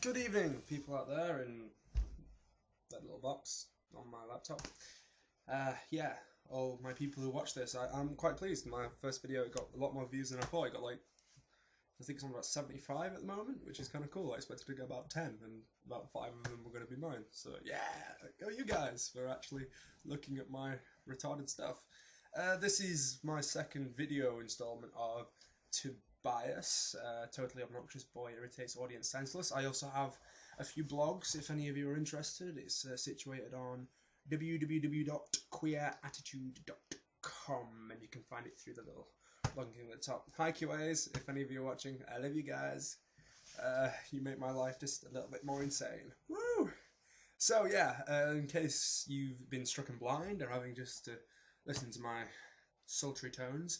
Good evening, people out there in that little box on my laptop. Yeah, all my people who watch this, I'm quite pleased. My first video got a lot more views than I thought. It got like, I think it's on about 75 at the moment, which is kind of cool. I expected to get about 10, and about 5 of them were going to be mine. So yeah, go you guys for actually looking at my retarded stuff. This is my second video installment of Tobias, totally obnoxious boy, irritates audience senseless. I also have a few blogs, if any of you are interested. It's situated on www.queerattitude.com, and you can find it through the little link at the top. Hi QAs, if any of you are watching, I love you guys. You make my life just a little bit more insane. Woo! So yeah, in case you've been struck blind or having just to listen to my sultry tones,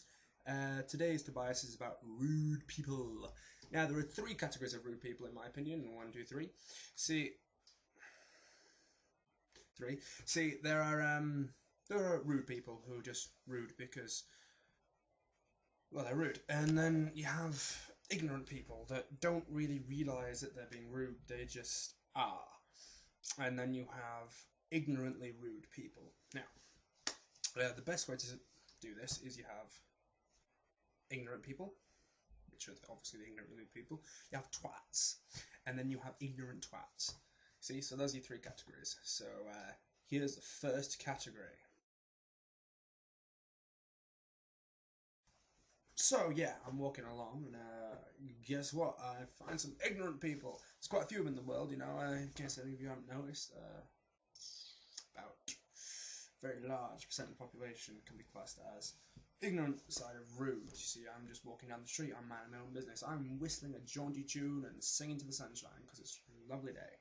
today's Tobias is about rude people. Now, there are 3 categories of rude people, in my opinion. 1, 2, 3. See, there are rude people who are just rude because, well, they're rude. And then you have ignorant people that don't really realise that they're being rude. They just are. And then you have ignorantly rude people. Now, the best way to do this is you have ignorant people, which are obviously the ignorant rude people. You have twats, and then you have ignorant twats. See, so those are your 3 categories. So here's the first category. So yeah, I'm walking along, and guess what? I find some ignorant people. There's quite a few of them in the world, you know. In case any of you haven't noticed, about a very large percent of the population can be classed as ignorant side of rude. You see, I'm just walking down the street, I'm minding my own business. I'm whistling a jaunty tune and singing to the sunshine because it's a lovely day.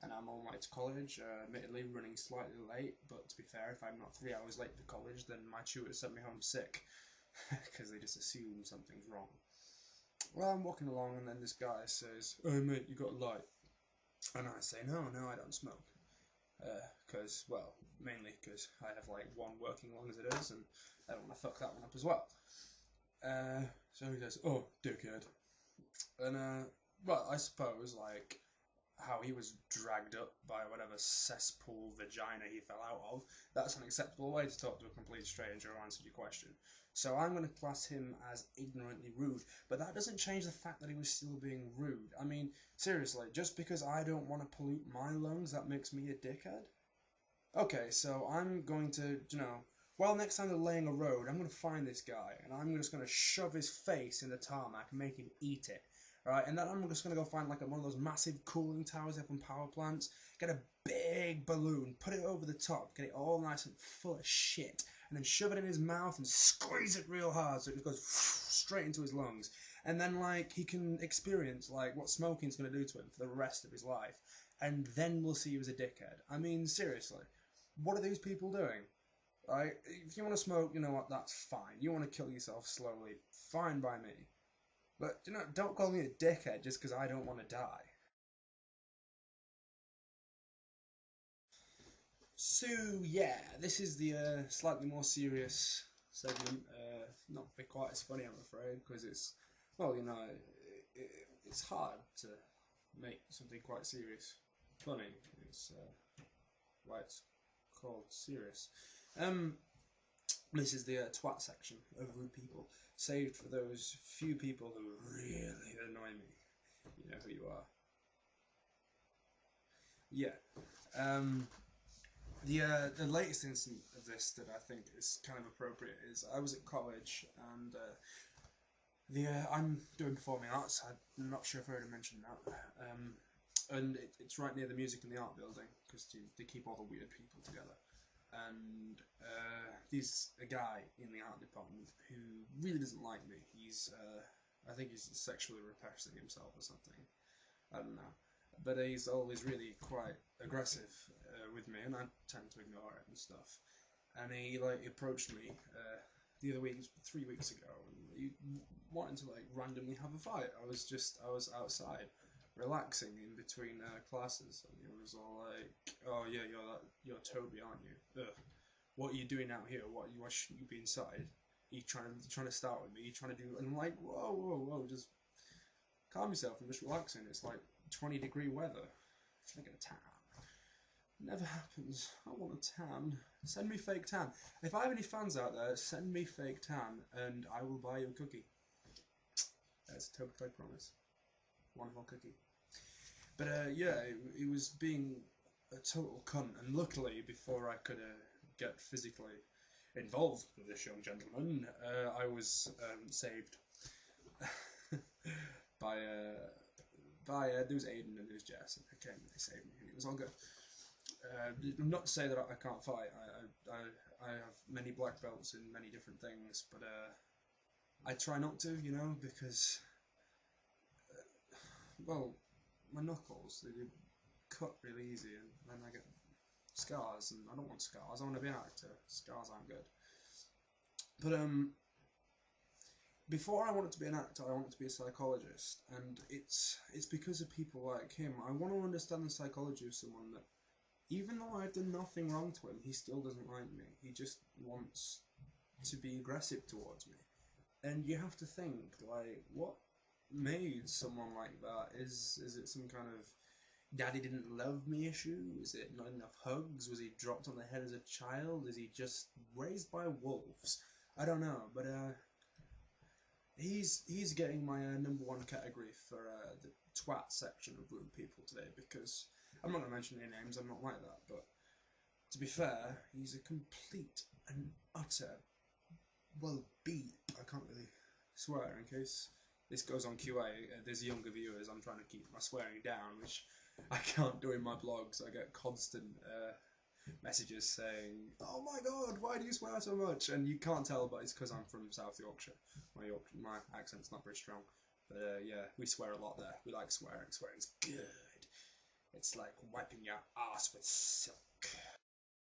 And I'm on my way to college, admittedly running slightly late, but to be fair, if I'm not 3 hours late to college, then my tutor sent me home sick because they just assume something's wrong. Well, I'm walking along, and then this guy says, "Oh mate, you got a light?" And I say, no, I don't smoke. Because, well, mainly because I have like 1 working lung as it is, and I don't want to fuck that one up as well. So he goes, "Oh, dickhead." And, well, I suppose, like, how he was dragged up by whatever cesspool vagina he fell out of, that's an acceptable way to talk to a complete stranger who answered your question. So I'm going to class him as ignorantly rude, but that doesn't change the fact that he was still being rude. I mean, seriously, just because I don't want to pollute my lungs, that makes me a dickhead? Okay, so I'm going to, well, next time they're laying a road, I'm going to find this guy, and I'm just going to shove his face in the tarmac and make him eat it. Right, and then I'm just going to go find like one of those massive cooling towers up on power plants, get a big balloon, put it over the top, get it all nice and full of shit, and then shove it in his mouth and squeeze it real hard so it just goes straight into his lungs. And then, like, he can experience, like, what smoking's going to do to him for the rest of his life. And then we'll see he was a dickhead. I mean, seriously, what are these people doing? Right? If you want to smoke, you know what, that's fine. You want to kill yourself slowly, fine by me. But, don't call me a dickhead just because I don't want to die. So, yeah, this is the slightly more serious segment. Not quite as funny, I'm afraid, because it's, well, it's hard to make something quite serious funny. It's why it's called serious. This is the twat section of rude people, saved for those few people who really annoy me. You know who you are. Yeah. The latest instance of this that I think is kind of appropriate is I was at college, and I'm doing performing arts. I'm not sure if I already mentioned that. And it's right near the music and the art building because they keep all the weird people together. And there's a guy in the art department who really doesn't like me. I think he's sexually repressing himself or something. I don't know. But he's always really quite aggressive with me, and I tend to ignore it and stuff. And he approached me the other week, 3 weeks ago, and he wanted to randomly have a fight. I was outside, relaxing in between classes, and he was all like, "Oh yeah, you're Toby, aren't you? Ugh. What are you doing out here? Why shouldn't you be inside? Are you trying to start with me? Are you trying to do?" And I'm like, whoa, just calm yourself. I'm just relaxing. It's like 20-degree weather. Can I get a tan? Never happens. I want a tan. Send me fake tan. If I have any fans out there, send me fake tan, and I will buy you a cookie. That's a Toby promise. Wonderful cookie. But yeah, he was being a total cunt, and luckily, before I could get physically involved with this young gentleman, I was saved by there was Aiden and there was Jess, and they came and they saved me, and it was all good. Not to say that I can't fight. I have many black belts in many different things, but I try not to, you know, because well, my knuckles they cut really easy, and then I get scars, and I don't want scars. I want to be an actor. Scars aren't good. But before I wanted to be an actor, I wanted to be a psychologist, and it's because of people like him. I want to understand the psychology of someone that, even though I've done nothing wrong to him, he still doesn't like me. He just wants to be aggressive towards me. And you have to think, like, what made someone like that? Is it some kind of daddy didn't love me issue? Is it not enough hugs? Was he dropped on the head as a child? Is he just raised by wolves? I don't know, but he's getting my #1 category for the twat section of rude people today, because I'm not going to mention any names, I'm not like that, but to be fair, he's a complete and utter, well, beep. I can't really swear in case this goes on QA. There's younger viewers, I'm trying to keep my swearing down, which I can't do in my blogs. I get constant messages saying, "Oh my god, why do you swear so much?" And you can't tell, but it's because I'm from South Yorkshire. My accent's not very strong. But yeah, we swear a lot there. We like swearing. Swearing's good. It's like wiping your ass with silk.